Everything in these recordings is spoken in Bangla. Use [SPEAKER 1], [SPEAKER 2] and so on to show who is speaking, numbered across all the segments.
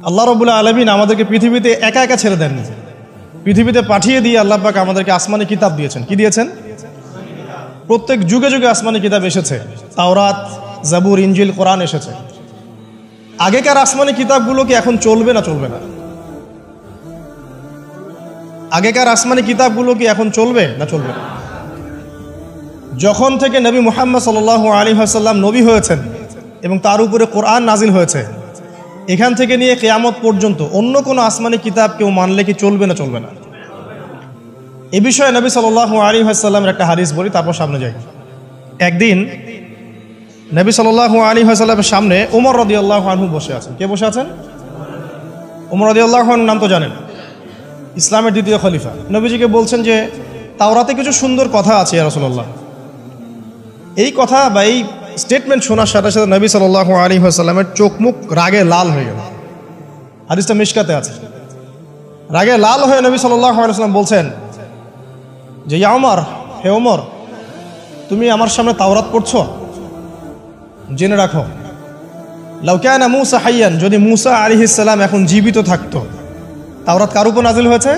[SPEAKER 1] আল্লাহ রাব্বুল আলামিন আমাদেরকে পৃথিবীতে একা একা ছেড়ে দেননি। পৃথিবীতে পাঠিয়ে দিয়ে আল্লাহ পাক আমাদেরকে আসমানি কিতাব দিয়েছেন। কি দিয়েছেন? প্রত্যেক যুগে যুগে আসমানি কিতাব এসেছে। তাওরাত, জাবুর, ইনজিল, কোরআন এসেছে। আগেকার আসমানি কিতাবগুলো কি এখন চলবে না চলবে না? আগেকার আসমানি কিতাবগুলো কি এখন চলবে না চলবে না? যখন থেকে নবী মুহাম্মদ সাল্লাল্লাহু আলাইহি ওয়াসাল্লাম নবী হয়েছেন এবং তার উপরে কোরআন নাজিল হয়েছে, এখান থেকে নিয়ে কিয়ামত পর্যন্ত অন্য কোনো আসমানি কিতাব কেউ মানলে কি চলবে না চলবে না? এ বিষয়ে নবী সাল্লাল্লাহু আলাইহি ওয়াসাল্লামের একটা হাদিস বলি, তারপর সামনে যাই। একদিন নবী সাল্লাল্লাহু আলাইহি ওয়াসাল্লামের সামনে ওমর রাদিয়াল্লাহু আনহু বসে আছেন। কে বসে আছেন? ওমর রাদিয়াল্লাহু আনহুর নাম তো জানেন, ইসলামের দ্বিতীয় খলিফা। নবীজিকে বলছেন যে তাওরাতে কিছু সুন্দর কথা আছে ইয়া রাসূলুল্লাহ। এই কথা বা এই স্টেটমেন্ট শোনার সাথে সাথে নবী সাল্লাল্লাহু আলাইহি ওয়াসাল্লামের চোখ মুখ রাগে লাল হয়ে গেল। হাদিসটা মিশকাতে আছে। রাগে লাল হয়ে নবী সাল্লাল্লাহু আলাইহি ওয়াসাল্লাম বলছেন যে ইয়া ওমর, হে ওমর, তুমি আমার সামনে তাওরাত পড়ছো? জেনে রাখো, লাউ কানা মূসা হাইয়ান, যদি মূসা আলাইহিস সালাম এখন জীবিত থাকতো। তাওরাত কার উপর নাজিল হয়েছে?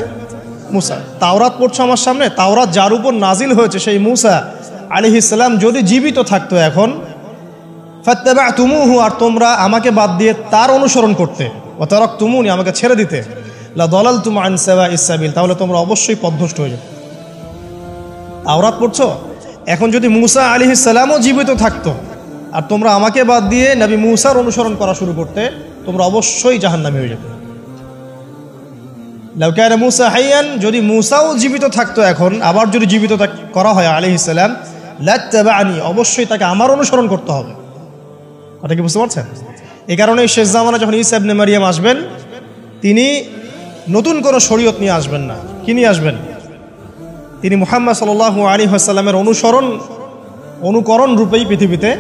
[SPEAKER 1] মূসা। তাওরাত পড়ছো আমার সামনে, তাওরাত যার উপর নাজিল হয়েছে সেই মূসা আলাইহিস সালাম যদি জীবিত থাকতো এখন, ফাত্তাবা'তুমুহু, আর তোমরা আমাকে বাদ দিয়ে তার অনুসরণ করতে, ওয়া তারাকতুমুনি, আমাকে ছেড়ে দিতে, লা দালালতুম আন সাওয়াইস সাবিল, তাহলে তোমরা অবশ্যই পথভ্রষ্ট হয়ে যেতে। তাওরাত পড়ছো, এখন যদি মূসা আলাইহিস সালামও জীবিত থাকতো আর তোমরা আমাকে বাদ দিয়ে নবী মূসার অনুসরণ করা শুরু করতে, তোমরা অবশ্যই জাহান্নামী হয়ে যেতে। লাউ কানা মূসা হাইয়ান, যদি মূসাও জীবিত থাকতো এখন, আবার যদি জীবিত করা হয় আলাইহিস সালাম, লাত্তাবা'নি, অবশ্যই তাকে আমার অনুসরণ করতে হবে। কথা কি বুঝতে পারছেন? এই কারণে শেষ জামানা যখন ঈসা ইবনে মারইয়াম আসবেন, তিনি নতুন কোনো শরীয়ত নিয়ে আসবেন না। কি নিয়ে আসবেন? তিনি মুহাম্মদ সাল্লাল্লাহু আলাইহি ওয়াসাল্লামের অনুকরণ রূপেই পৃথিবীতে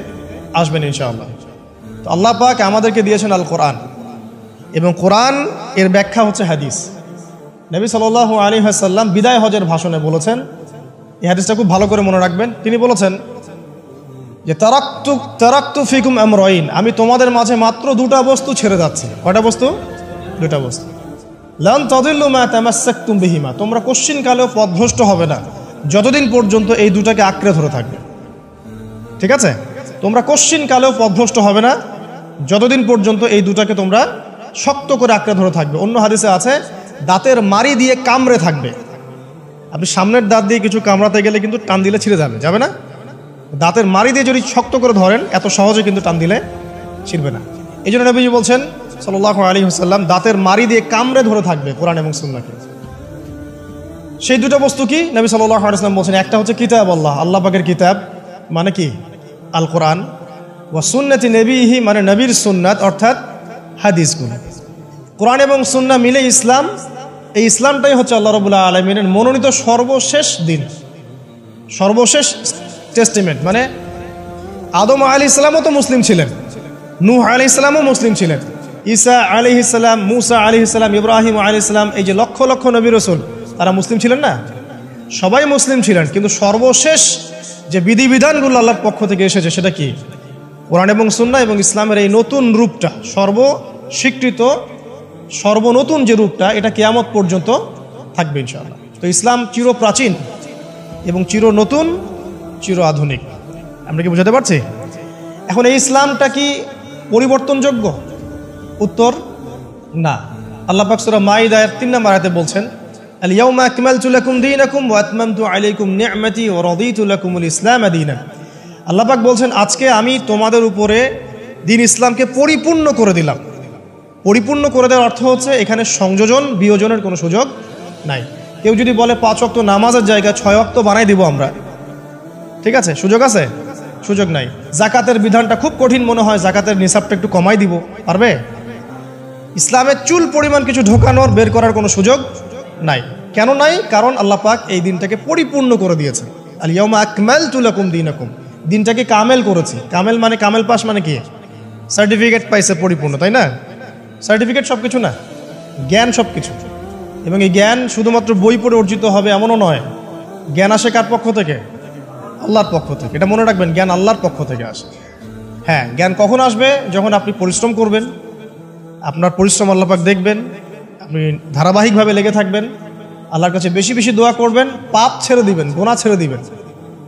[SPEAKER 1] আসবেন ইনশাআল্লাহ। তো আল্লাহ পাক আমাদেরকে দিয়েছেন আল কোরআন, এবং কোরআন এর ব্যাখ্যা হচ্ছে হাদিস। নবী সাল্লাল্লাহু আলাইহি ওয়াসাল্লাম বিদায় হজের ভাষণে বলেছেন, এই হাদিসটা খুব ভালো করে মনে রাখবেন। তিনি বলেছেন যে তারাকতু ফিকুম আমরাইন, আমি তোমাদের মাঝে মাত্র দুটা বস্তু ছেড়ে যাচ্ছি। কয়টা বস্তু? দুটা বস্তু। লান তাদিল্লু মা তামাসসাকতুম বিহিমা, তোমরা কোশ্চিনকালেও পথভ্রষ্ট হবে না যতদিন পর্যন্ত এই দুটাকে আঁকড়ে ধরে থাকবে। ঠিক আছে? তোমরা কোশ্চিনকালেও পথভ্রষ্ট হবে না যতদিন পর্যন্ত এই দুটাকে তোমরা শক্ত করে আঁকড়ে ধরে থাকবে। অন্য হাদিসে আছে দাঁতের মাড়ি দিয়ে কামড়ে থাকবে। আপনি সামনের দাঁত দিয়ে কিছু কামড়াতে গেলে কিন্তু টান দিলে ছিঁড়ে যাবে, যাবে না? দাঁতের মাড়ি দিয়ে যদি শক্ত করে ধরেন, এত সহজে কিন্তু টান দিলে ছিঁড়বে না। এই জন্য নবীজি বলছেন সাল্লাল্লাহু আলাইহি ওয়াসাল্লাম, দাঁতের মাড়ি দিয়ে কামড়ে ধরে থাকবে কোরআন এবং সুন্নাহকে। সেই দুটো বস্তু কি? নবী সাল্লাল্লাহু আলাইহি ওয়াসাল্লাম বলছেন, একটা হচ্ছে কিতাব আল্লাহ, আল্লাহ পাকের কিতাব মানে কি? আল কোরআন। ওয়া সুন্নতি নবীহি, মানে নবীর সুন্নাত, অর্থাৎ হাদিসগুলো। কোরআন এবং সুন্নাহ মিলে ইসলাম। এই ইসলামটাই হচ্ছে আল্লাহ রাব্বুল আলামিনের মনোনীত সর্বশেষ দিন, সর্বশেষ টেস্টিমেন্ট। মানে আদম আলাইহিস সালামও তো মুসলিম ছিলেন, নূহ আলাইহিস সালামও মুসলিম ছিলেন, ঈসা আলাইহিস সালাম, মূসা আলাইহিস সালাম, ইব্রাহিম আলাইহিস সালাম, এই যে লক্ষ লক্ষ নবী রাসূল, তারা মুসলিম ছিলেন না? সবাই মুসলিম ছিলেন, কিন্তু সর্বশেষ যে বিধিবিধানগুলো আল্লাহর পক্ষ থেকে এসেছে সেটা কি? কোরআন এবং সুন্নাহ এবং ইসলামের এই নতুন রূপটা, সর্বস্বীকৃত সর্বনতুন যে রূপটা, এটা কিয়ামত পর্যন্ত থাকবে ইনশাআল্লাহ। তো ইসলাম চির প্রাচীন এবং চির নতুন, চির আধুনিক। আমরা কি বোঝাতে পারছি? এখন এই ইসলামটা কি পরিবর্তনযোগ্য? উত্তর না। আল্লাহ পাক সূরা মাইদা 3 নম্বর আয়াতে বলছেন, আল ইয়াউমা আকমালতু লাকুম দীনাকুম ওয়া আতমামতু আলাইকুম নি'মাতি ওয়া রাদিতু লাকুমুল ইসলাম দীনান। আল্লাহ পাক বলছেন, আজকে আমি তোমাদের উপরে দ্বীন ইসলামকে পরিপূর্ণ করে দিলাম। পরিপূর্ণ করে দেওয়ার অর্থ হচ্ছে এখানে সংযোজন বিয়োজনের কোনো সুযোগ নাই। কেউ যদি বলে 5 ওয়াক্ত নামাজের জায়গায় 6 ওয়াক্ত বানাই দিব আমরা, ঠিক আছে? সুযোগ আছে? সুযোগ নাই। জাকাতের বিধানটা খুব কঠিন মনে হয়, জাকাতের নিসাবটা একটু কমাই দিব, পারবে? ইসলামের চুল পরিমাণ কিছু ঢোকানোর, বের করার কোনো সুযোগ নাই। কেন নাই? কারণ আল্লাহ পাক এই দিনটাকে পরিপূর্ণ করে দিয়েছে। আল ইয়াউমা আকমালতু লাকুম দীনাকুম, দিনটাকে কামেল করেছি। কামেল মানে, কামেল পাস মানে কি? সার্টিফিকেট পাইছে পরিপূর্ণ, তাই না? সার্টিফিকেট সব কিছু না, জ্ঞান সব কিছু। এবং এই জ্ঞান শুধুমাত্র বই পড়ে অর্জিত হবে এমনও নয়। জ্ঞান আসে কার পক্ষ থেকে? আল্লাহর পক্ষ থেকে। এটা মনে রাখবেন, জ্ঞান আল্লাহর পক্ষ থেকে আসে। হ্যাঁ, জ্ঞান কখন আসবে? যখন আপনি পরিশ্রম করবেন, আপনার পরিশ্রম আল্লাহ পাক দেখবেন, আপনি ধারাবাহিকভাবে লেগে থাকবেন, আল্লাহর কাছে বেশি বেশি দোয়া করবেন, পাপ ছেড়ে দিবেন, গোনা ছেড়ে দিবেন,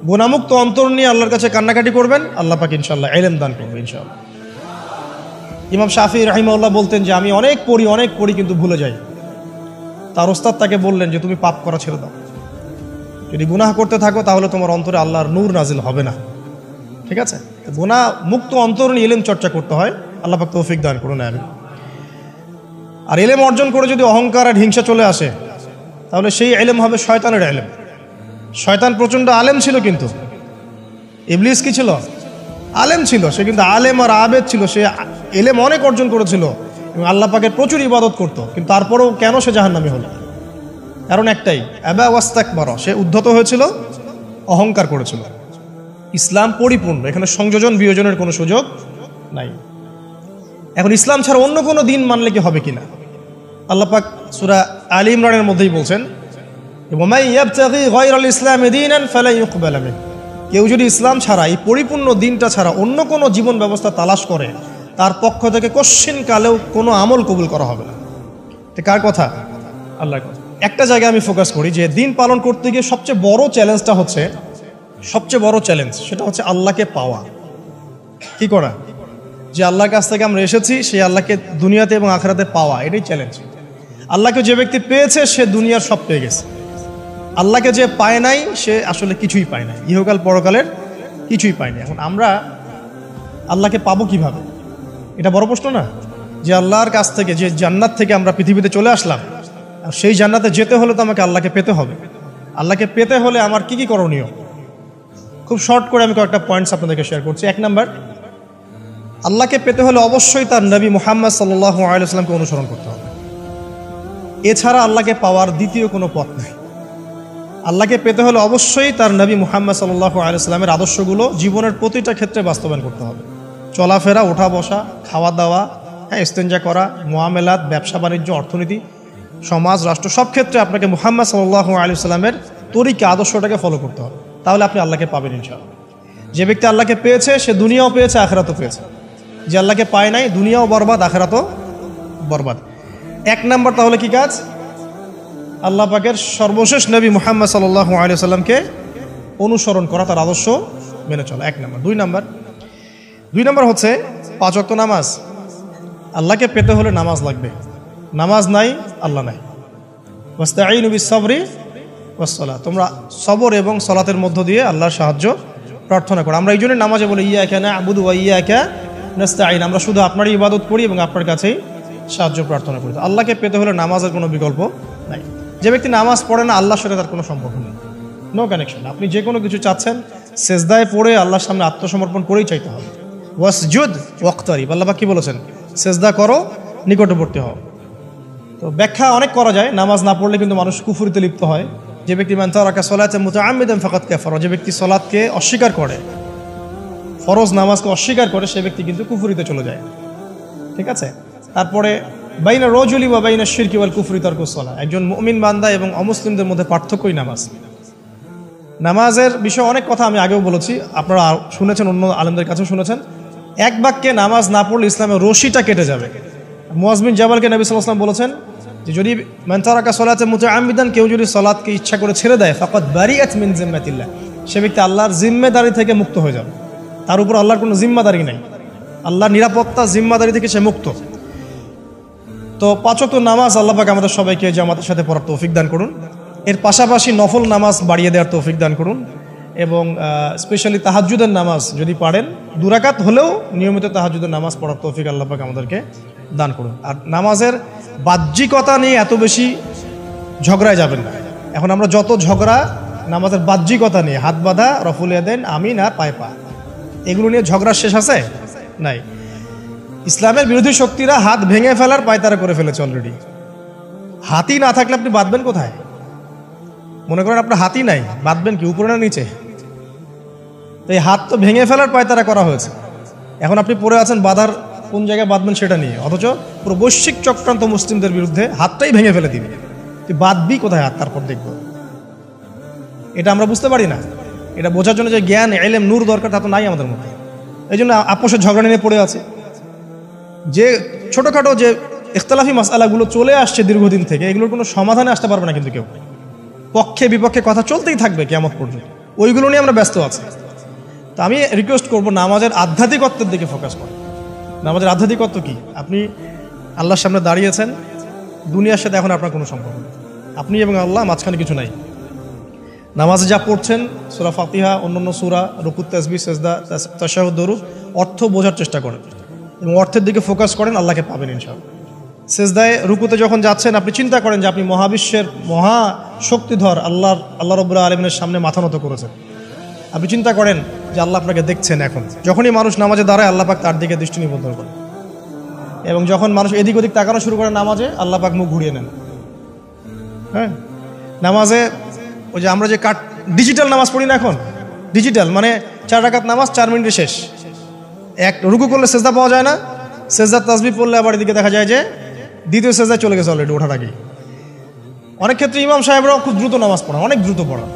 [SPEAKER 1] গোনামুক্ত অন্তর নিয়ে আল্লাহর কাছে কান্নাকাটি করবেন, আল্লাহ পাক ইনশাআল্লাহ ইলম দান করবে ইনশাআল্লাহ। ইমাম শাফি রাহিমাহুল্লাহ বলতেন যে আমি অনেক পড়ি কিন্তু ভুলে যাই। তার ওস্তাদ তাকে বললেন যে তুমি পাপ করা ছেড়ে দাও, যদি গুনাহ করতে থাকো তাহলে তোমার অন্তরে আল্লাহর নূর নাজিল হবে না। ঠিক আছে, গুনাহ মুক্ত অন্তর নিয়ে ইলম চর্চা করতে হয়। আল্লাহ পাক তৌফিক দান করুন আমিন। আর ইলম অর্জন করে যদি অহংকার আর হিংসা চলে আসে তাহলে সেই ইলম হবে শয়তানের ইলম। শয়তান প্রচণ্ড আলেম ছিল, কিন্তু ইবলিস কি ছিল? আলেম ছিল। সে কিন্তু আলেম আর আবেদ ছিল, সে ইলম অনেক অর্জন করেছিল এবং আল্লাহ পাকের প্রচুর ইবাদত করত, কিন্তু তারপরেও কেন সে জাহান্নামী হলো? কারণ একটাই, আবা ওয়াস্তাকবারা, সে উদ্ধত হয়েছিল, অহংকার করেছিল। ইসলাম পরিপূর্ণ, এখানে সংযোজন বিয়োজনের কোনো সুযোগ নাই। এখন ইসলাম ছাড়া অন্য কোনো দিন মানলে কি হবে কিনা? আল্লাহ পাক সূরা আলী ইমরানের মধ্যেই বলছেন, ওয়ামাই ইয়াবতাগি গায়রাল ইসলামি দীনান ফালা ইউকবাল মিনহু, কেউ যদি ইসলাম ছাড়া, এই পরিপূর্ণ দিনটা ছাড়া অন্য কোনো জীবন ব্যবস্থা তালাশ করে, তার পক্ষ থেকে কশ্চিন কালেও কোনো আমল কবুল করা হবে না। এটা কার কথা? আল্লাহর কথা। একটা জায়গায় আমি ফোকাস করি যে দিন পালন করতে গিয়ে সবচেয়ে বড় চ্যালেঞ্জটা হচ্ছে, সেটা হচ্ছে আল্লাহকে পাওয়া। কি করা? যে আল্লাহর কাছ থেকে আমরা এসেছি সেই আল্লাহকে দুনিয়াতে এবং আখিরাতে পাওয়া, এটাই চ্যালেঞ্জ। আল্লাহকে যে ব্যক্তি পেয়েছে সে দুনিয়ার সব পেয়ে গেছে। আল্লাহকে যে পায় নাই সে আসলে কিছুই পায় নাই, ইহকাল পরকালের কিছুই পায় না। এখন আমরা আল্লাহকে পাবো কিভাবে? এটা বড় প্রশ্ন না? যে আল্লাহর কাছ থেকে, যে জান্নাত থেকে আমরা পৃথিবীতে চলে আসলাম, আর সেই জান্নাতে যেতে হলে তো আমাকে আল্লাহকে পেতে হবে। আল্লাহকে পেতে হলে আমার কি কি করণীয়? খুব শর্ট করে আমি কয়েকটা পয়েন্টস আপনাদেরকে শেয়ার করছি। 1 নাম্বার, আল্লাহকে পেতে হলে অবশ্যই তার নবী মুহাম্মদ সাল্লাল্লাহু আলাইহি ওয়াসাল্লামকে অনুসরণ করতে হবে। এছাড়া আল্লাহকে পাওয়ার দ্বিতীয় কোনো পথ নেই। আল্লাহকে পেতে হলে অবশ্যই তার নবী মুহাম্মদ সাল্লাল্লাহু আলাইহি ওয়াসাল্লামের আদর্শগুলো জীবনের প্রতিটা ক্ষেত্রে বাস্তবায়ন করতে হবে। চলাফেরা, ওঠা বসা, খাওয়া দাওয়া, ইস্তেঞ্জা করা, মুআমালাত, ব্যবসা বাণিজ্য, অর্থনীতি, সমাজ, রাষ্ট্র, সব ক্ষেত্রে আপনাকে মুহাম্মদ সাল্লাল্লাহু আলাইহি ওয়াসাল্লামের তরিকা, আদর্শটাকে ফলো করতে হবে। তাহলে আপনি আল্লাহকে পাবেন ইনশাআল্লাহ। যে ব্যক্তি আল্লাহকে পেয়েছে সে দুনিয়াও পেয়েছে, আখিরাতও পেয়েছে। যে আল্লাহকে পায় নাই, দুনিয়াও বরবাদ, আখিরাতও বরবাদ। 1 নাম্বার তাহলে কি কাজ? আল্লাহ পাকের সর্বশেষ নবী মুহাম্মদ সাল্লাল্লাহু আলাইহি ওয়াসাল্লামকে অনুসরণ করা, তার আদর্শ মেনে চলা, 1 নাম্বার। 2 নাম্বার হচ্ছে 5 ওয়াক্ত নামাজ। আল্লাহকে পেতে হলে নামাজ লাগবে। নামাজ নাই, আল্লাহ নাই। ওয়াস্তাঈনু বিস-সাবরি ওয়াস-সালাহ, তোমরা সবর এবং সালাতের মধ্য দিয়ে আল্লাহর সাহায্য প্রার্থনা করো। আমরা এই জন্য নামাজে বলি ইয়াকা না'বুদু ওয়া ইয়াকা নাস্তাঈন, আমরা শুধু আপনারই ইবাদত করি এবং আপনার কাছেই সাহায্য প্রার্থনা করি। আল্লাহকে পেতে হলে নামাজের কোনো বিকল্প নাই। যে ব্যক্তি নামাজ পড়ে না, আল্লাহর সাথে তার কোনো সম্পর্ক নেই, নো কানেকশন। আপনি যে কোনো কিছু চাচ্ছেন, সেজদায় পড়ে আল্লাহর সামনে আত্মসমর্পণ করেই চাইতে হবে। ওয়াসজুদ ওয়াক্তারিব, আল্লাহ পাক কি বলেছেন? সেজদা করো, নিকটবর্তী হও। তো ব্যাখ্যা অনেক করা যায়। নামাজ না পড়লে কিন্তু মানুষ কুফরিতে লিপ্ত হয়। যে ব্যক্তি মান তারাকা সালাতান মুতাআম্মিদান ফাকাদ কাফারা, যে ব্যক্তি সালাতকে অস্বীকার করে, ফরজ নামাজকে অস্বীকার করে, সে ব্যক্তি কিন্তু কুফরিতে চলে যায়। ঠিক আছে। তারপরে বাইনা রাজুলি ওয়া বাইনা শিরকি ওয়াল কুফরি তারকুস সালাহ, একজন মুমিন বান্দা এবং অমুসলিমদের মধ্যে পার্থক্যই নামাজ। নামাজের বিষয়ে অনেক কথা আমি আগেও বলেছি, আপনারা শুনেছেন, অন্য আলেমদের কাছেও শুনেছেন। এক বাক্যে নামাজ না পড়লে ইসলামের রশিটা কেটে যাবে। মুআজ বিন জাবালকে নবী সাল্লাল্লাহু আলাইহি ওয়াসাল্লাম বলেছেন যে যদি মান তারাকা সালাতান মুতাআম্মিদান, কেউ যদি সালাতকে ইচ্ছা করে ছেড়ে দেয়, ফাকাদ বারিআত মিন জিম্মাতিল্লাহ, সে ব্যক্তি আল্লাহর জিম্মেদারি থেকে মুক্ত হয়ে যাবে। তার উপর আল্লাহর কোনো জিম্মাদারি নাই, আল্লাহর নিরাপত্তা, জিম্মাদারি থেকে সে মুক্ত। তো 5 ওয়াক্ত নামাজ আল্লাহ পাক আমাদের সবাইকে জামাতের সাথে পড়ার তৌফিক দান করুন। এর পাশাপাশি নফল নামাজ বাড়িয়ে দেওয়ার তৌফিক দান করুন, এবং স্পেশালি তাহাজ্জুদের নামাজ যদি পারেন, 2 রাকাত হলেও নিয়মিত তাহাজ্জুদের নামাজ পড়ার তৌফিক আল্লাহ পাক আমাদেরকে দান করুন। আর নামাজের বাহ্যিকতা নিয়ে এত বেশি ঝগড়ায় যাবেন না। এখন আমরা যত ঝগড়া নামাজের বাহ্যিকতা নিয়ে, হাত বাঁধা, রফুল ইয়াদাইন, আমিন আর পায়ে পা, এগুলো নিয়ে ঝগড়ার শেষ আছে? নাই। ইসলামের বিরোধী শক্তিরা হাত ভেঙে ফেলার পায়তারা করে ফেলেছে অলরেডি। হাতই না থাকলে আপনি বাঁধবেন কোথায়? মনে করেন আপনার হাতই নাই, বাঁধবেন কি উপরে না নিচে? তো এই হাত তো ভেঙে ফেলার পায়তারা করা হয়েছে। এখন আপনি পড়ে আছেন বাঁধার কোন জায়গায় বাঁধবেন সেটা নিয়ে, অথচ পুরো বৈশ্বিক চক্রান্ত মুসলিমদের বিরুদ্ধে হাতটাই ভেঙে ফেলে দিবে। তুই বাঁধবি কোথায় হাত? তারপর দেখব। এটা আমরা বুঝতে পারি না। এটা বোঝার জন্য যে জ্ঞান, ইলম, নূর দরকার তা তো নাই আমাদের মধ্যে। এই জন্য আপোষের ঝগড়া নিয়ে পড়ে আছে। যে ছোটোখাটো যে ইখতলাফি মাসআলাগুলো চলে আসছে দীর্ঘদিন থেকে, এগুলোর কোনো সমাধানে আসতে পারবে না কিন্তু কেউ। পক্ষে বিপক্ষে কথা চলতেই থাকবে কিয়ামত পর্যন্ত, ওইগুলো নিয়ে আমরা ব্যস্ত আছি। তো আমি রিকোয়েস্ট করব নামাজের আধ্যাত্মিকত্বের দিকে ফোকাস করুন। নামাজের আধ্যাত্মিকত্ব কি? আপনি আল্লাহর সামনে দাঁড়িয়েছেন, দুনিয়ার সাথে এখন আপনার কোনো সম্পর্ক নেই, আপনি এবং আল্লাহ, মাঝখানে কিছু নাই। নামাজে যা পড়ছেন, সূরা ফাতিহা, অন্যান্য সূরা, রুকু, তাসবিহ, সিজদা, তাশাহুদ, দরুদ, অর্থ বোঝার চেষ্টা করেন এবং অর্থের দিকে ফোকাস করেন, আল্লাহকে পাবেন ইনশাআল্লাহ। সিজদায় রুকুতে যখন যাচ্ছেন, আপনি চিন্তা করেন যে আপনি মহাবিশ্বের মহা শক্তিধর আল্লাহ রাব্বুল আলামিনের সামনে মাথা নত করেছেন। আপনি চিন্তা করেন যে আল্লাহ আপনাকে দেখছেন। এখন যখনই মানুষ নামাজে দাঁড়ায়, আল্লাহ পাক তার দিকে দৃষ্টি নিবদ্ধ করেন, এবং যখন মানুষ এদিক ওদিক তাকানো শুরু করে নামাজে, আল্লাহ পাক মুখ ঘুরিয়ে নেন। হ্যাঁ, নামাজে ওই যে আমরা যে ডিজিটাল নামাজ পড়ি না, এখন ডিজিটাল মানে 4 রাকাত নামাজ 4 মিনিটে শেষ। এক রুকু করলে সেজদা পাওয়া যায় না, সেজদার তাসবিহ পড়লে আবার এদিকে দেখা যায় যে দ্বিতীয় সেজদায় চলে গেছে অলরেডি ওঠার আগেই। অনেক ক্ষেত্রে ইমাম সাহেবরাও খুব দ্রুত নামাজ পড়ান, অনেক দ্রুত পড়ান।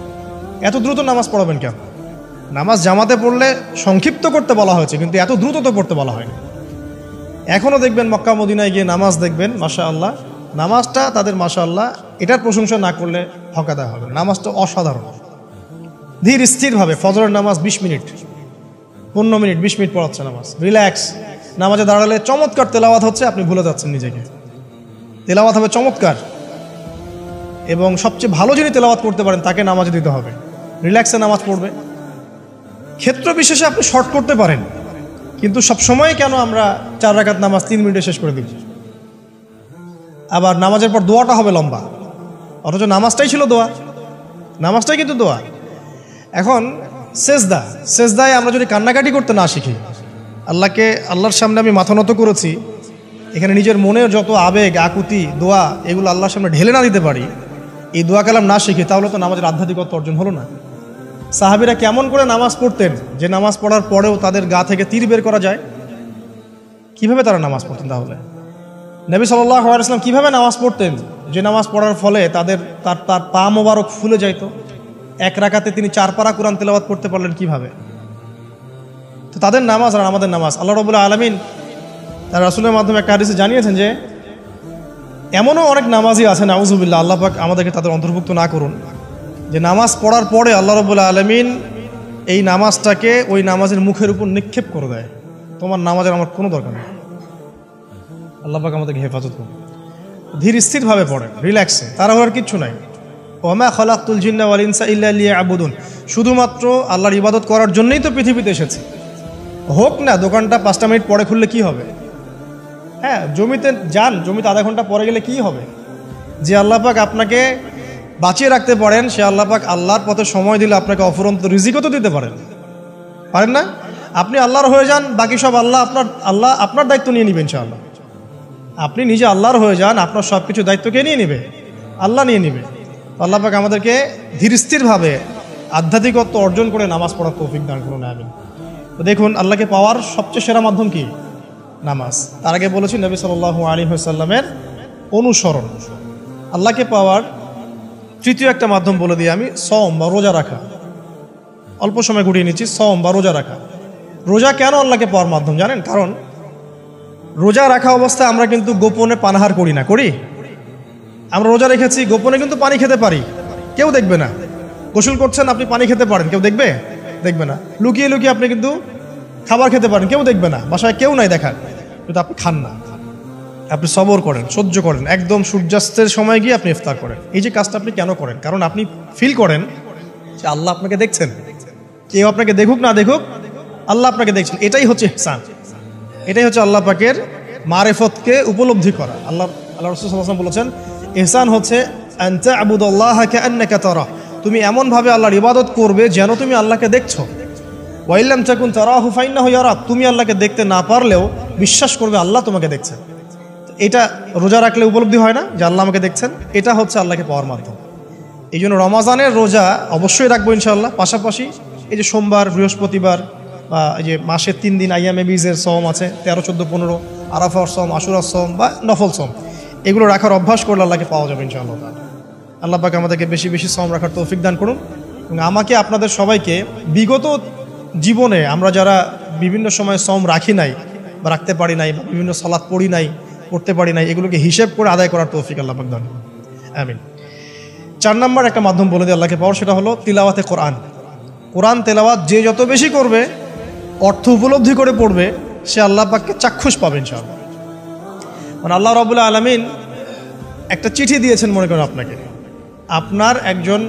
[SPEAKER 1] এত দ্রুত নামাজ পড়াবেন কেন? নামাজ জামাতে পড়লে সংক্ষিপ্ত করতে বলা হয়েছে, কিন্তু এত দ্রুত তো পড়তে বলা হয়নি। এখনও দেখবেন মক্কা মদিনায় গিয়ে নামাজ দেখবেন, মাশাআল্লাহ, নামাজটা তাদের মাশাআল্লাহ, এটার প্রশংসা না করলে হকা দেওয়া হবে। নামাজটা অসাধারণ, ধীর স্থিরভাবে। ফজরের নামাজ 20 মিনিট, 15 মিনিট, 20 মিনিট পড়াচ্ছে নামাজ, রিল্যাক্স। নামাজে দাঁড়ালে চমৎকার তেলাওয়াত হচ্ছে, আপনি ভুলে যাচ্ছেন নিজেকে। তেলাওয়াত হবে চমৎকার, এবং সবচেয়ে ভালো যিনি তেলাওয়াত করতে পারেন তাকে নামাজে দিতে হবে। রিল্যাক্সে নামাজ পড়বে। ক্ষেত্র বিশেষে আপনি শর্ট করতে পারেন, কিন্তু সবসময় কেন আমরা 4 রাকাত নামাজ 3 মিনিটে শেষ করে দিচ্ছি? আবার নামাজের পর দোয়াটা হবে লম্বা, অথচ নামাজটাই ছিল দোয়া, নামাজটাই কিন্তু দোয়া। এখন সেজদায় আমরা যদি কান্নাকাটি করতে না শিখি, আল্লাহর সামনে আমি মাথা নত করেছি, এখানে নিজের মনের যত আবেগ, আকুতি, দোয়া, এগুলো আল্লাহর সামনে ঢেলে না দিতে পারি, এই দোয়া কালাম না শিখি, তাহলে তো নামাজের আধ্যাত্মিকত্ব অর্জন হলো না। সাহাবীরা কেমন করে নামাজ পড়তেন যে নামাজ পড়ার পরেও তাদের গা থেকে তীর বের করা যায়? কিভাবে তারা নামাজ পড়তেন? তাহলে নবী সাল্লাল্লাহু আলাইহি ওয়াসাল্লাম কিভাবে নামাজ পড়তেন যে নামাজ পড়ার ফলে তার পা মোবারক ফুলে যাইত? 1 রাকাতে তিনি 4 পারা কোরআন তেলাওয়াত করতে পারলেন কিভাবে? তো তাদের নামাজ আর আমাদের নামাজ, আল্লাহ রাব্বুল আলামিন তার রাসূলের মাধ্যমে একটা হাদিসে জানিয়েছেন যে এমনও অনেক নামাজি আছে, নাউযুবিল্লাহ, আল্লাহ পাক আমাদেরকে তাদের অন্তর্ভুক্ত না করুন, যে নামাজ পড়ার পরে আল্লাহ রাব্বুল আলামিন এই নামাজটাকে ওই নামাজের মুখের উপর নিক্ষেপ করে দেয়। তোমার নামাজের আমার কোনো দরকার নেই। আল্লাহ পাক আমাদেরকে হেফাজত করুন। ধীর স্থিরভাবে পড়েন, রিল্যাক্সে, তাড়াহুড়ার কিচ্ছু নাই। ওয়া মা খালাকতুল জিন্না ওয়াল ইনসা ইল্লা লিয়াবুদুন, শুধুমাত্র আল্লাহর ইবাদত করার জন্যই তো পৃথিবীতে এসেছে। হোক না দোকানটা 5টা মিনিট পরে খুললে কি হবে? হ্যাঁ, জমিতে যান, জমিতে আধা ঘন্টা পরে গেলে কি হবে? যে আল্লাহ পাক আপনাকে বাঁচিয়ে রাখতে পারেন, সে আল্লাহ পাক আল্লাহর পথে সময় দিলে আপনাকে অফুরন্ত রিজিকও তো দিতে পারেন না? আপনি আল্লাহর হয়ে যান, বাকি সব আল্লাহ আপনার দায়িত্ব নিয়ে নেবেন ইনশাআল্লাহ। আপনি নিজে আল্লাহর হয়ে যান, আপনার সব কিছু দায়িত্ব কে নিয়ে নেবে? আল্লাহ নিয়ে নেবে। আল্লাহ পাক আমাদেরকে ধীর স্থিরভাবে আধ্যাত্মিকত্ব অর্জন করে নামাজ পড়ার তৌফিক দান করুন, আমিন। তো দেখুন, আল্লাহকে পাওয়ার সবচেয়ে সেরা মাধ্যম কি? নামাজ। তার আগে বলেছি নবী সাল্লাল্লাহু আলাইহি ওয়াসাল্লামের অনুসরণ। আল্লাহকে পাওয়ার তৃতীয় একটা মাধ্যম বলে দিই আমি, সওম বা রোজা রাখা। অল্প সময় গুটিয়ে নিচ্ছি, সওম বা রোজা রাখা। রোজা কেন আল্লাহকে পাওয়ার মাধ্যম জানেন? কারণ রোজা রাখা অবস্থায় আমরা কিন্তু গোপনে পানাহার করি না, করি? আমরা রোজা রেখেছি, গোপনে কিন্তু পানি খেতে পারি, কেউ দেখবে না। গোসল করছেন, আপনি পানি খেতে পারেন, কেউ দেখবে না। লুকিয়ে লুকিয়ে আপনি কিন্তু খাবার খেতে পারেন, কেউ দেখবে না, বাসায় কেউ নাই দেখার, কিন্তু আপনি খান না। আপনি সবর করেন, সহ্য করেন, একদম সূর্যাস্তের সময় গিয়ে আপনি ইফতার করেন। এই যে কাজটা আপনি কেন করেন? কারণ আপনি ফিল করেন যে আল্লাহ আপনাকে দেখছেন। কেউ আপনাকে দেখুক না দেখুক, আল্লাহ আপনাকে দেখছেন। এটাই হচ্ছে ইহসান, এটাই হচ্ছে আল্লাহ পাকের মারিফতকে উপলব্ধি করা। আল্লাহ রাসূল সাল্লাল্লাহু আলাইহি ওয়াসাল্লাম বলেছেন, ইহসান হচ্ছে আনতা আবুদাল্লাহ কাআন্নাকা তারা, তুমি এমনভাবে আল্লাহর ইবাদত করবে যেন তুমি আল্লাহকে দেখছো। ওয়া ইল্লাম তাকুন তারাহু ফাইন্নাহু ইয়ারাক, তুমি আল্লাহকে দেখতে না পারলেও বিশ্বাস করবে আল্লাহ তোমাকে দেখছেন। এটা রোজা রাখলে উপলব্ধি হয় না যে আল্লাহ আমাকে দেখছেন? এটা হচ্ছে আল্লাহকে পাওয়ার মাধ্যম। এই জন্য রমাজানের রোজা অবশ্যই রাখবো ইনশাআল্লাহ। পাশাপাশি এই যে সোমবার, বৃহস্পতিবার, বা এই যে মাসের 3 দিন আইয়ামে বীজের সওম আছে, 13, 14, 15, আরাফার সওম, আশুরার সওম বা নফল সওম, এগুলো রাখার অভ্যাস করলে আল্লাহকে পাওয়া যাবে ইনশাআল্লাহ। আল্লাহ পাক আমাদেরকে বেশি বেশি সওম রাখার তৌফিক দান করুন। এবং আমাকে, আপনাদের সবাইকে বিগত জীবনে আমরা যারা বিভিন্ন সময় সওম রাখি নাই বা রাখতে পারি নাই বা বিভিন্ন সালাত পড়ি নাই, করতে পারি নাই, এগুলোকে হিসেব করে আদায় করার তৌফিক আল্লাহ পাক দান। আমিন। 4 নম্বর একটা মাধ্যম বলে দিই আল্লাহকে পাওয়ার, সেটা হলো তিলাওয়াতে কোরআন। কোরআন তেলাওয়াত যে যত বেশি করবে, অর্থ উপলব্ধি করে পড়বে, সে আল্লাহ পাককে চাক্ষুষ পাবে ইনশাআল্লাহ। মানে আল্লাহ রাব্বুল আলামিন একটা চিঠি দিয়েছেন, মনে করেন আপনাকে, আপনার একজন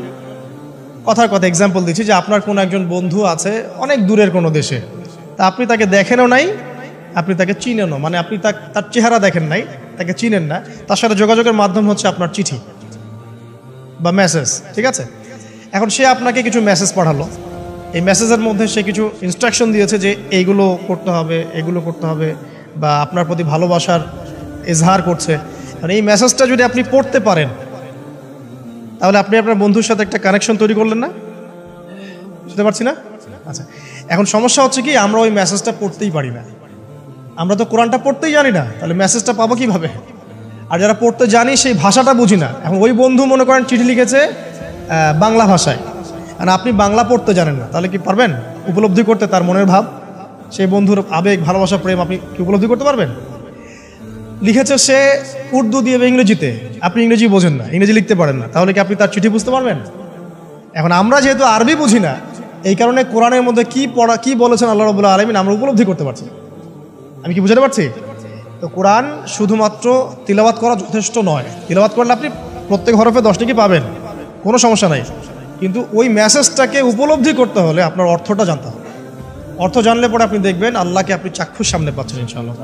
[SPEAKER 1] কথার কথা এক্সাম্পল দিচ্ছি, যে আপনার কোনো একজন বন্ধু আছে অনেক দূরের কোনো দেশে, তা আপনি তাকে দেখেনও নাই, আপনি তাকে চিনেনও, মানে আপনি তার চেহারা দেখেন নাই, তাকে চিনেন না, তার সাথে যোগাযোগের মাধ্যম হচ্ছে আপনার চিঠি বা মেসেজ, ঠিক আছে? এখন সে আপনাকে কিছু মেসেজ পাঠালো, এই মেসেজের মধ্যে সে কিছু ইনস্ট্রাকশন দিয়েছে যে এইগুলো করতে হবে, এগুলো করতে হবে, বা আপনার প্রতি ভালোবাসার এজহার করছে। মানে এই মেসেজটা যদি আপনি পড়তে পারেন, তাহলে আপনি আপনার বন্ধুর সাথে একটা কানেকশন তৈরি করলেন না? বুঝতে পারছি না? আচ্ছা, এখন সমস্যা হচ্ছে কি, আমরা ওই মেসেজটা পড়তেই পারি না। আমরা তো কোরআনটা পড়তেই জানি না, তাহলে মেসেজটা পাবো কিভাবে? আর যারা পড়তে জানি সেই ভাষাটা বুঝি না। এখন ওই বন্ধু মনে করেন চিঠি লিখেছে বাংলা ভাষায়, আর আপনি বাংলা পড়তে জানেন না, তাহলে কি পারবেন উপলব্ধি করতে তার মনের ভাব, সেই বন্ধুর আবেগ, ভালোবাসা, প্রেম আপনি কি উপলব্ধি করতে পারবেন? লিখেছে সে উর্দু দিয়ে বা ইংরেজিতে, আপনি ইংরেজি বোঝেন না, ইংরেজি লিখতে পারেন না, তাহলে কি আপনি তার চিঠি বুঝতে পারবেন? এখন আমরা যেহেতু আরবি বুঝি না, এই কারণে কোরআনের মধ্যে কি বলেছেন আল্লাহ রাব্বুল আলামিন আমরা উপলব্ধি করতে পারছি। আমি কি বুঝাতে পারছি? তো কোরআন শুধুমাত্র তিলাওয়াত করা যথেষ্ট নয়। তিলাওয়াত করলে আপনি প্রত্যেক হরফে 10 টাকা পাবেন, কোনো সমস্যা নাই, কিন্তু ওই মেসেজটাকে উপলব্ধি করতে হলে আপনার অর্থটা জানতে হবে। অর্থ জানলে পরে আপনি দেখবেন আল্লাহকে আপনি চাক্ষুষ সামনে পাচ্ছেন ইনশাআল্লাহ।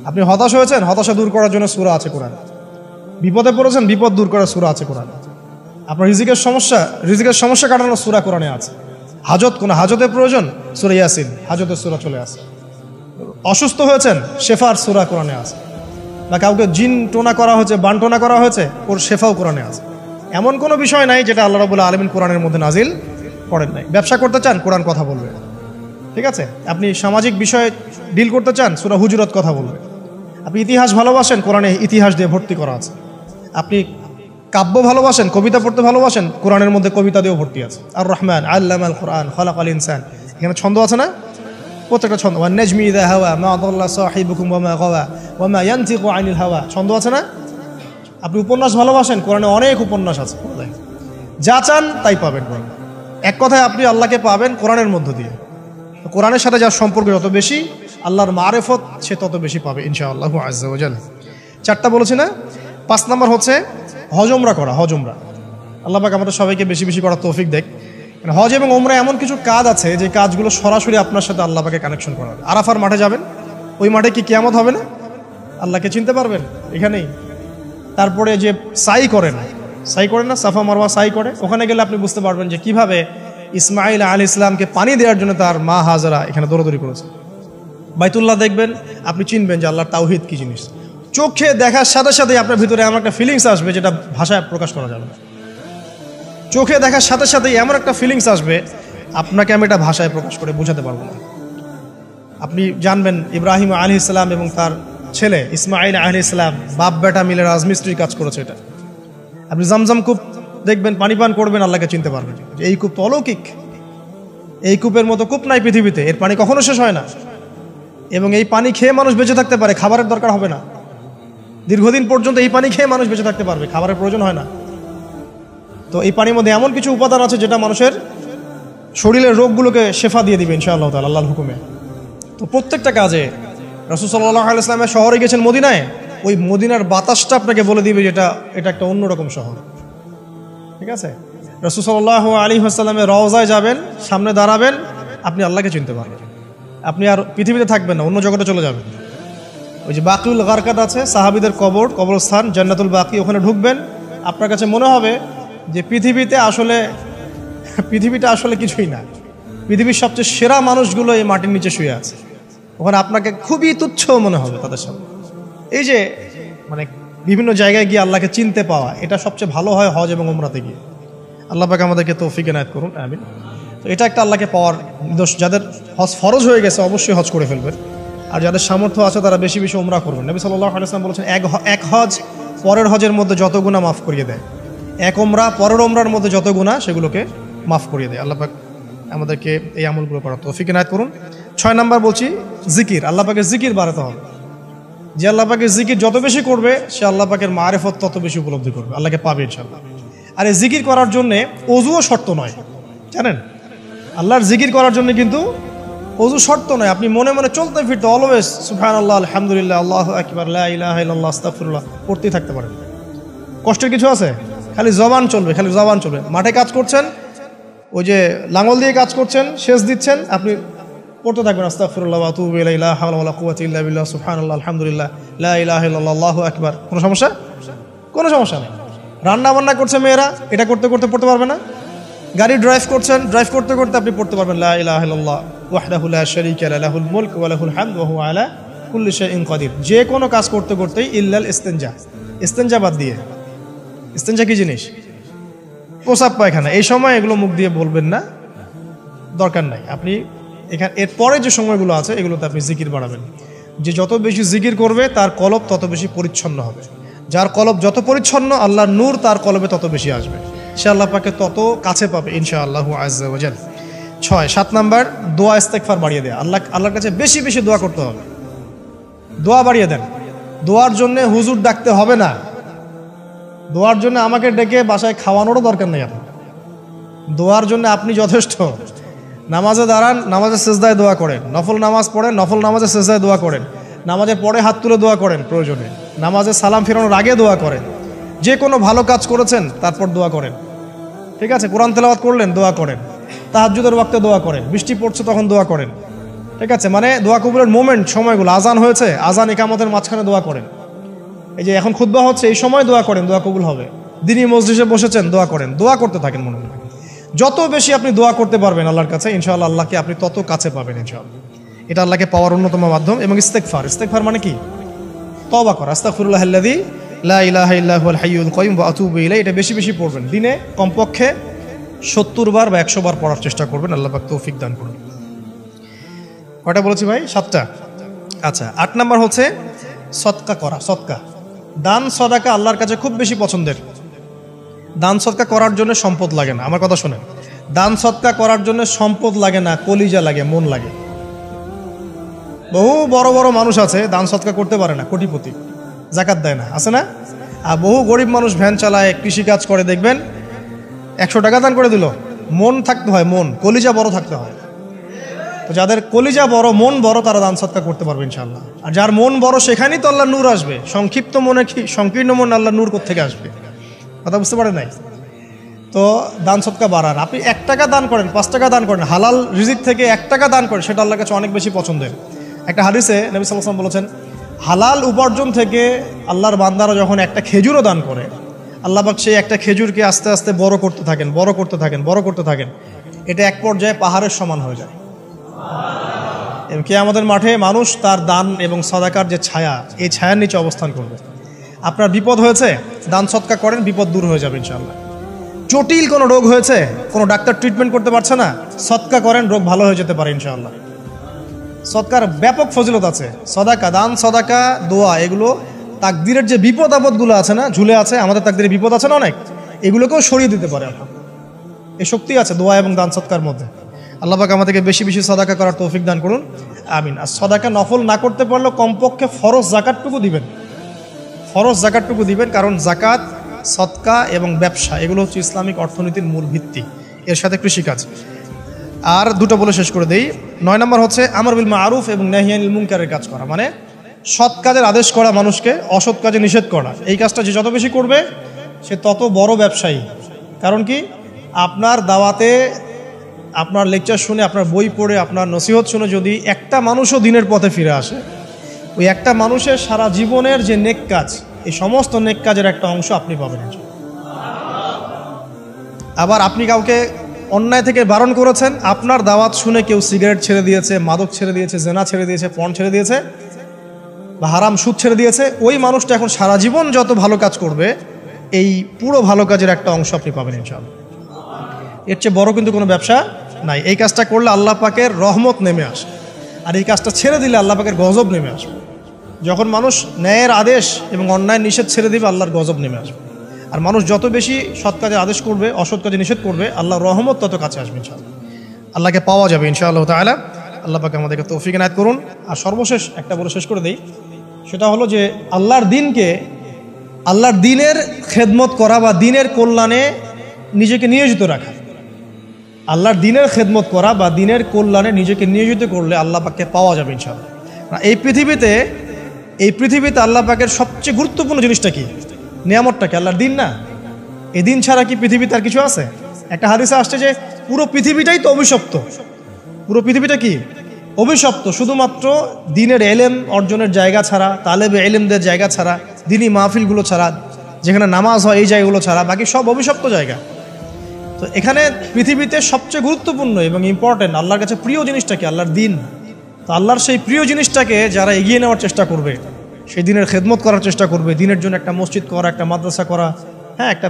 [SPEAKER 1] আপনি হতাশ হয়েছেন, হতাশা দূর করার জন্য সূরা আছে কোরআন। বিপদে পড়েছেন, বিপদ দূর করার সূরা আছে কোরআন। আপনার রিজিকের সমস্যা কাটানোর সূরা কোরআনে আছে। কোনো হাজতের প্রয়োজন, সূরা ইয়াসিন, হাজতের সূরা চলে আসে। অসুস্থ হয়েছেন, শেফার সূরা কোরআনে আছে। বা কাউকে জিন টোনা করা হয়েছে, বান টোনা করা হয়েছে, ওর শেফাও কোরআনে আছে। এমন কোনো বিষয় নাই যেটা আল্লাহ রাব্বুল আলামিন কোরআনের মধ্যে নাজিল করেন নাই। ব্যবসা করতে চান, কোরআন কথা বলবে, ঠিক আছে? আপনি সামাজিক বিষয়ে ডিল করতে চান, সূরা হুজুরাত কথা বলবে। আপনি ইতিহাস ভালোবাসেন, কোরআনে ইতিহাস দিয়ে ভর্তি করা আছে। আপনি কাব্য ভালোবাসেন, কবিতা পড়তে ভালোবাসেন, কোরআনের মধ্যে কবিতা দিয়েও ভর্তি আছে। আর রহমান আল্লামাল কোরআন খালাকাল ইনসান, এখানে ছন্দ আছে না? প্রত্যেকটা ছন্দ, ওয়ান নাজমি ইযা হাওয়া মা দাল্লা সাহিবুকুম ওয়া মা গাওয়া ওয়া মা ইয়ানতিকু আনিল হাওয়া, ছন্দ আছে না? আপনি উপন্যাস ভালোবাসেন, কোরআনে অনেক উপন্যাস আছে। যা চান তাই পাবেন কোরআন। এক কথায় আপনি আল্লাহকে পাবেন কোরআনের মধ্য দিয়ে। কোরআনের সাথে যার সম্পর্ক যত বেশি, আল্লাহর মারেফত সে তত বেশি পাবে ইনশাআল্লাহু আজ্জা ওয়া জাল। 4টা বলেছি না? 5 নম্বর হচ্ছে হজ উমরা করা। হজ উমরা আল্লাহ পাক আমাদের সবাইকে বেশি বেশি করার তৌফিক দেখ। হজ এবং উমরা এমন কিছু কাজ আছে যে কাজগুলো সরাসরি আপনার সাথে আল্লাহ পাকে কানেকশন করা হবে। আরাফার মাঠে যাবেন, ওই মাঠে কি কিয়ামত হবে না? আল্লাহকে চিনতে পারবেন এখানেই। তারপরে যে সাই করেন না, সাফা মারওয়া সাই করে, ওখানে গেলে আপনি বুঝতে পারবেন যে কিভাবে ইসমাইল আলাইহিস সালামকে পানি দেওয়ার জন্য তার মা হাজরা এখানে দৌড়াদৌড়ি করেছে। বাইতুল্লাহ দেখবেন, আপনি চিনবেন যে আল্লাহর তাওহীদ কি জিনিস। চোখে দেখার সাথে সাথে আপনার ভিতরে এমন একটা ফিলিংস আসবে যেটা ভাষায় প্রকাশ করা যাবে না। চোখে দেখার সাথে সাথেই এমন একটা ফিলিংস আসবে, আপনাকে আমি এটা ভাষায় প্রকাশ করে বোঝাতে পারবো না। আপনি জানবেন ইব্রাহিম আলাইহিস সালাম এবং তার ছেলে ইসমাইল আলাইহিস সালাম বাপ বেটা মিলে রাজমিস্ত্রির কাজ করেছে। এটা আপনি জামজাম কূপ দেখবেন, পানি পান করবেন, আল্লাহকে চিনতে পারবেন যে এই কূপ তো অলৌকিক, এই কূপের মতো কূপ নাই পৃথিবীতে, এর পানি কখনো শেষ হয় না, এবং এই পানি খেয়ে মানুষ বেঁচে থাকতে পারে, খাবারের দরকার হবে না। দীর্ঘদিন পর্যন্ত এই পানি খেয়ে মানুষ বেঁচে থাকতে পারবে, খাবারের প্রয়োজন হয় না। তো এই পানির মধ্যে এমন কিছু উপাদান আছে যেটা মানুষের শরীরের রোগগুলোকে শেফা দিয়ে দিবে ইনশাআল্লাহ তাআলা আল্লাহর হুকুমে। তো প্রত্যেকটা কাজে রাসূল সাল্লাল্লাহু আলাইহি ওয়াসাল্লাম শহরে গেছেন মদিনায়, ওই মদিনার বাতাসটা আপনাকে বলে দিবে যেটা এটা একটা অন্যরকম শহর, ঠিক আছে? রাসূল সাল্লাল্লাহু আলাইহি ওয়াসাল্লামের রওজায় যাবেন, সামনে দাঁড়াবেন, আপনি আল্লাহকে চিনতে পারবেন। আপনি আর পৃথিবীতে থাকবেন না, অন্য জগতে চলে যাবেন। ওই যে বাকিউল গারকাত আছে, সাহাবীদের কবরস্থান জান্নাতুল বাকি, ওখানে ঢুকবেন, আপনার কাছে মনে হবে যে পৃথিবীটা আসলে কিছুই না। পৃথিবীর সবচেয়ে সেরা মানুষগুলো এই মাটির নিচে শুয়ে আছে, ওখানে আপনাকে খুবই তুচ্ছ মনে হবে তাদের সামনে। এই যে মানে বিভিন্ন জায়গায় গিয়ে আল্লাহকে চিনতে পাওয়া, এটা সবচেয়ে ভালো হয় হজ এবং উমরাতে গিয়ে। আল্লাহ পাক আমাদেরকে তৌফিক এনায়েত করুন, আমিন। তো এটা একটা আল্লাহকে পাওয়ার নিদর্শন। যাদের হজ ফরজ হয়ে গেছে অবশ্যই হজ করে ফেলবেন, আর যাদের সামর্থ্য আছে তারা বেশি বেশি উমরা করবেন। নবী সাল্লাল্লাহু আলাইহি ওয়াসাল্লাম বলেছেন, এক হজ পরের হজের মধ্যে যত গুনাহ মাফ করিয়ে দেয়, এক উমরা পরের উমরার মধ্যে যত গুনাহ সেগুলোকে মাফ করিয়ে দেয়। আল্লাহ পাক আমাদেরকে এই আমলগুলো করার তৌফিক এনায়েত করুন। 6 নাম্বার বলছি জিকির। আল্লাহ পাকের জিকির বাড়াতে হবে। যে আল্লাহ পাকের জিকির যত বেশি করবে সে আল্লাহ পাকের মারিফত তত বেশি উপলব্ধি করবে, আল্লাহকে পাবে ইনশাআল্লাহ। আর এই জিকির করার জন্যে অজুও শর্ত নয়, জানেন? আল্লাহর জিকির করার জন্য কিন্তু অজু শর্ত নয়। আপনি মনে মনে চলতে ফিরতে অলওয়েজ সুবহানাল্লাহ, আলহামদুলিল্লাহ, আল্লাহু আকবার, লা ইলাহা ইল্লাল্লাহ, আস্তাগফিরুল্লাহ পড়তেই থাকতে পারেন। কষ্টের কিছু আছে? খালি জবান চলবে, খালি জবান চলবে। মাঠে কাজ করছেন, ওই যে লাঙল দিয়ে কাজ করছেন, সেচ দিচ্ছেন, আপনি পড়তে থাকবেন আস্তাগফিরুল্লাহ ওয়া আতুবু ইলাইহি, লা হাওলা ওয়ালা কুওয়াতা ইল্লা বিল্লাহ, সুবহানাল্লাহ, আলহামদুলিল্লাহ, লা ইলাহা ইল্লাল্লাহ, আল্লাহু আকবার। কোনো সমস্যা? কোনো সমস্যা নেই। রান্না বান্না করছে মেয়েরা, এটা করতে করতে পড়তে পারবে না? গাড়ি ড্রাইভ করছেন, ড্রাইভ করতে করতে আপনি পড়তে পারবেন লা ইলাহা ইল্লাল্লাহ ওয়াহদাহু লা শারীকা লাহু, লাহুল মুলকু ওয়া লাহুল হামদু ওয়া হুয়া আলা কুল্লি শাইইন কাদির। যে কোনো কাজ করতে করতেই ইল্লাল ইস্তিনজা, ইস্তিনজা বাদ দিয়ে। ইস্তিনজা কি জিনিস? প্রসাব পায়খানা। এই সময় এগুলো মুখ দিয়ে বলবেন না, দরকার নাই। আপনি এখানে এরপরে যে সময়গুলো আছে এগুলোতে আপনি জিকির বাড়াবেন। যে যত বেশি জিকির করবে তার কলব তত বেশি পরিচ্ছন্ন হবে। যার কলব যত পরিচ্ছন্ন, আল্লাহর নূর তার কলবে তত বেশি আসবে, সে আল্লাহ পাকে তত কাছে পাবে ইনশাআল্লাহু আযজা ওয়া জাল। 7 নাম্বার, দোয়া ইস্তেগফার বাড়িয়ে দেয়া। আল্লাহর কাছে বেশি বেশি দোয়া করতে হবে। দোয়া বাড়িয়ে দেন। দোয়ার জন্য হুজুর ডাকতে হবে না, দোয়ার জন্য আমাকে ডেকে বাসায় খাওয়ানোরও দরকার নেই। আপনার দোয়ার জন্য আপনি যথেষ্ট। নামাজে দাঁড়ান, নামাজে সেজদায় দোয়া করেন। নফল নামাজ পড়েন, নফল নামাজে সেজদায় দোয়া করেন। নামাজে পড়ে হাত তুলে দোয়া করেন প্রয়োজনে। নামাজে সালাম ফেরানোর আগে দোয়া করেন। যে কোনো ভালো কাজ করেছেন তারপর দোয়া করেন, ঠিক আছে? কোরআন তেলাওয়াত করলেন, দোয়া করেন। তাহাজ্জুদের ওয়াক্তে দোয়া করেন। বৃষ্টি পড়ছে তখন দোয়া করেন, ঠিক আছে? মানে দোয়া কবুলের মোমেন্ট, সময়গুলো, আজান হয়েছে, আজান ইকামতের মাঝখানে দোয়া করেন। এই যে এখন খুতবা হচ্ছে, এই সময় দোয়া করেন, দোয়া কবুল হবে। দিনী মজলিসে বসেছেন, দোয়া করেন। দোয়া করতে থাকেন মনে মনে। যত বেশি আপনি দোয়া করতে পারবেন আল্লাহর কাছে, ইনশাআল্লাহ আল্লাহকে আপনি তত কাছে পাবেন ইনশাআল্লাহ। এটা আল্লাহকে পাওয়ার অন্যতম মাধ্যম। এবং ইস্তেগফার, ইস্তেগফার মানে কি? তওবা করা। আস্তাগফিরুল্লাহাল্লাযী লা ইলাহা ইল্লা হুয়াল হাইয়ুল কাইয়ুম ওয়া আতুবু ইলাইহি। এটা বেশি বেশি পড়বেন। দিনে কমপক্ষে 70 বার বা 100 বার পড়ার চেষ্টা করবেন। আল্লাহ পাক তৌফিক দান করুন। কয়টা বলেছি ভাই? 7টা। আচ্ছা, 8 নাম্বার হচ্ছে সদকা করা। সদকা, দান সদাকা আল্লাহর কাছে খুব বেশি পছন্দের। দান সদকা করার জন্য সম্পদ লাগে না। আমার কথা শোনেন, দান সদকা করার জন্য সম্পদ লাগে না, কলিজা লাগে, মন লাগে। বহু বড় বড় মানুষ আছে দান সদকা করতে পারে না, কোটিপতি, জাকাত দেয় না, আছে না? আর বহু গরিব মানুষ ভ্যান চালায়, কৃষিকাজ করে, দেখবেন 100 টাকা দান করে দিল। মন থাকতে হয়, মন, কলিজা বড় থাকতে হয়। তো যাদের কলিজা বড়, মন বড়, তারা দান সদকা করতে পারবে ইনশাআল্লাহ। আর যার মন বড়, সেখানেই তো আল্লাহ নূর আসবে। সংক্ষিপ্ত মনে সংকীর্ণ মন, আল্লাহ নূর কোত্থেকে আসবে? কথা বুঝতে পারেন নাই? তো দান সদকা বাড়ান। আপনি 1 টাকা দান করেন, 5 টাকা দান করেন, হালাল রিজিক থেকে 1 টাকা দান করেন, সেটা আল্লাহর কাছে অনেক বেশি পছন্দের। একটা হাদিসে নবী সাল্লাল্লাহু আলাইহি ওয়াসাল্লাম বলেছেন, হালাল উপার্জন থেকে আল্লাহর বান্দারা যখন একটা খেজুরও দান করে, আল্লাহ পাক সেই একটা খেজুরকে আস্তে আস্তে বড় করতে থাকেন, বড় করতে থাকেন, বড় করতে থাকেন। এটা এক পর্যায়ে পাহাড়ের সমান হয়ে যায়। এবং কিয়ামতের মাঠে মানুষ তার দান এবং সাদাকার যে ছায়া, এই ছায়ার নিচে অবস্থান করবে। আপনার বিপদ হয়েছে, দান সদকা করেন, বিপদ দূর হয়ে যাবে ইনশাআল্লাহ। জটিল কোনো রোগ হয়েছে, কোনো ডাক্তার ট্রিটমেন্ট করতে পারছে না, সদকা করেন, রোগ ভালো হয়ে যেতে পারে ইনশাআল্লাহ। সদকার ব্যাপক ফজিলত আছে। সদাকা, দান সদাকা, দোয়া, এগুলো তাকদিরের যে বিপদ আপদগুলো আছে না, ঝুলে আছে, আমাদের তাকদিরে বিপদ আছে না অনেক, এগুলোকেও সরিয়ে দিতে পারে। এই শক্তি আছে দোয়া এবং দান সদকার মধ্যে। আল্লাহ পাক আমাদেরকে বেশি বেশি সদাকা করার তৌফিক দান করুন, আমিন। আর সদাকা নফল না করতে পারলেও কমপক্ষে ফরজ জাকাতটুকু দিবেন, ফরজ জাকাতটুকু দিবেন। কারণ জাকাত, সদকা এবং ব্যবসা, এগুলো হচ্ছে ইসলামিক অর্থনীতির মূল ভিত্তি, এর সাথে কৃষিকাজ। আর দুটো বলে শেষ করে দেই। 9 নম্বর হচ্ছে আমর বিল মারুফ এবং নাহি আনিল মুনকারের কাজ করা, মানে সৎ কাজের আদেশ করা, মানুষকে অসৎ কাজে নিষেধ করা। এই কাজটা যে যত বেশি করবে সে তত বড় ব্যবসায়ী। কারণ কি, আপনার দাওয়াতে, আপনার লেকচার শুনে, আপনার বই পড়ে, আপনার নসিহত শুনে যদি একটা মানুষও দিনের পথে ফিরে আসে, ওই একটা মানুষের সারা জীবনের যে নেক কাজ, এই সমস্ত নেক কাজের একটা অংশ আপনি পাবেন। আবার আপনি কাউকে অন্যায় থেকে বারণ করেছেন, আপনার দাওয়াত শুনে কেউ সিগারেট ছেড়ে দিয়েছে, মাদক ছেড়ে দিয়েছে, জেনা ছেড়ে দিয়েছে, পণ ছেড়ে দিয়েছে, বা হারাম সুদ ছেড়ে দিয়েছে, ওই মানুষটা এখন সারা জীবন যত ভালো কাজ করবে, এই পুরো ভালো কাজের একটা অংশ আপনি পাবেন ইনশাআল্লাহ। এর চেয়ে বড় কিন্তু কোনো ব্যবসা নাই। এই কাজটা করলে আল্লাহ পাকের রহমত নেমে আসে, আর এই কাজটা ছেড়ে দিলে আল্লাহ পাকের গজব নেমে আসবে। যখন মানুষ ন্যায়ের আদেশ এবং অন্যায় নিষেধ ছেড়ে দিবে, আল্লাহর গজব নেমে আসবে। আর মানুষ যত বেশি সৎ কাজে আদেশ করবে, অসৎ কাজে নিষেধ করবে, আল্লাহর রহমত তত কাছে আসবে ইনশাআল্লাহ। আল্লাহকে পাওয়া যাবে ইনশাআল্লাহ তাআলা। আল্লাহ পাক আমাদেরকে তৌফিক এনায়েত করুন। আর সর্বশেষ একটা বলে শেষ করে দেই, সেটা হলো যে আল্লাহর দিনের খেদমত করা বা দিনের কল্যাণে নিজেকে নিয়োজিত রাখা। আল্লাহর দিনের খেদমত করা বা দিনের কল্যাণে নিজেকে নিয়োজিত করলে আল্লাহ পাককে পাওয়া যাবে ইনশাআল্লাহ। এই পৃথিবীতে আল্লাহ পাকের সবচেয়ে গুরুত্বপূর্ণ জিনিসটা কি? নিয়ামতটা কি? আল্লাহর দিন না? এই দিন ছাড়া কি পৃথিবীতে আর কিছু আছে? একটা হাদিসে আসছে যে পুরো পৃথিবীটাই তো অভিশপ্ত। পুরো পৃথিবীটা কি? অভিশপ্ত। শুধুমাত্র দিনের এলেম অর্জনের জায়গা ছাড়া, তালেবে এলেমদের জায়গা ছাড়া, দিনী মাহফিলগুলো ছাড়া, যেখানে নামাজ হয় এই জায়গাগুলো ছাড়া বাকি সব অভিশপ্ত জায়গা। তো এখানে পৃথিবীতে সবচেয়ে গুরুত্বপূর্ণ এবং ইম্পর্টেন্ট আল্লাহর কাছে প্রিয় জিনিসটা কি? আল্লাহর দিন। তো আল্লাহর সেই প্রিয় জিনিসটাকে যারা এগিয়ে নেওয়ার চেষ্টা করবে, সেই দিনের খেদমত করার চেষ্টা করবে, দিনের জন্য একটা মসজিদ করা, একটা মাদ্রাসা করা, হ্যাঁ, একটা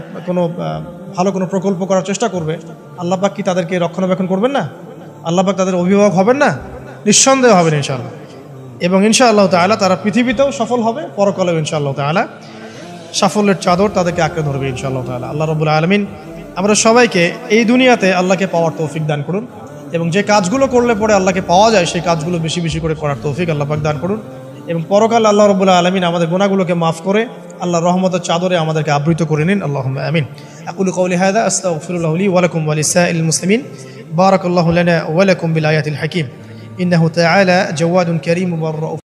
[SPEAKER 1] ভালো কোনো প্রকল্প করার চেষ্টা করবে, আল্লাহ পাক কি তাদেরকে রক্ষণাবেক্ষণ করবেন না? আল্লাহ পাক তাদের অভিভাবক হবেন না? নিঃসন্দেহ হবেন ইনশাআল্লাহ। এবং ইনশাআল্লাহ তাআলা তারা পৃথিবীতেও সফল হবে, পরকালেও ইনশাআল্লাহ তাআলা সাফল্যের চাদর তাদেরকে আঁকড়ে ধরবে ইনশাআল্লাহ তাআলা। আল্লাহ রাব্বুল আলামিন আমরা সবাইকে এই দুনিয়াতে আল্লাহকে পাওয়ার তৌফিক দান করুন, এবং যে কাজগুলো করলে পরে আল্লাহকে পাওয়া যায় সেই কাজগুলো বেশি বেশি করে করার তৌফিক আল্লাহ পাক দান করুন, এবং পরকাল আল্লাহ রাব্বুল আলামিন আমাদের গুনাহগুলোকে মাফ করে আল্লাহর রহমতের চাদরে আমাদেরকে আবৃত করে নিন। আল্লাহুম্মা আমিন। আকুলু কওলি হাযা আস্তাগফিরুল্লাহ লি ওয়া লাকুম ওয়া লিসাইরিল মুসলিমিন। বারাকাল্লাহু লানা ওয়া লাকুম বিল আয়াতিল হাকীম। ইন্নাহু তাআলা জাওয়াদুন কারীমুন ওয়া